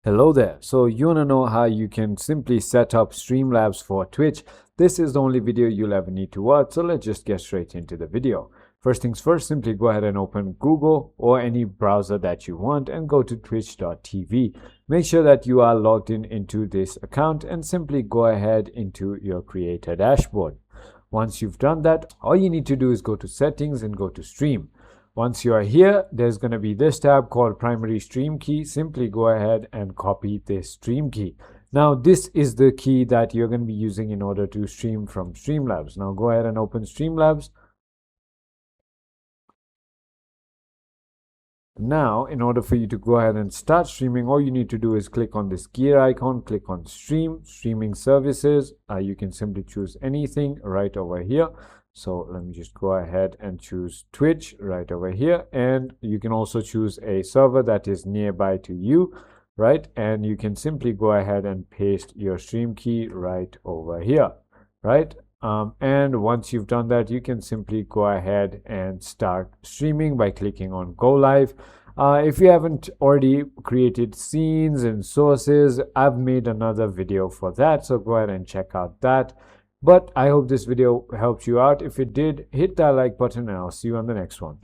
Hello there. So you want to know how you can simply set up Streamlabs for Twitch. This is the only video you'll ever need to watch. So let's just get straight into the video. First things first, simply go ahead and open Google or any browser that you want and go to twitch.tv. Make sure that you are logged in into this account and simply go ahead into your creator dashboard. Once you've done that, all you need to do is go to settings and go to stream. Once you are here, there's going to be this tab called primary stream key. Simply go ahead and copy this stream key. Now, this is the key that you're going to be using in order to stream from Streamlabs. Now, go ahead and open Streamlabs. Now, in order for you to go ahead and start streaming, all you need to do is click on this gear icon, click on streaming services. You can simply choose anything right over here. So let me just go ahead and choose Twitch right over here. And you can also choose a server that is nearby to you, right? And you can simply go ahead and paste your stream key right over here, right? And once you've done that, you can simply go ahead and start streaming by clicking on Go Live. If you haven't already created scenes and sources, I've made another video for that. So go ahead and check out that. But I hope this video helped you out. If it did, hit that like button and I'll see you on the next one.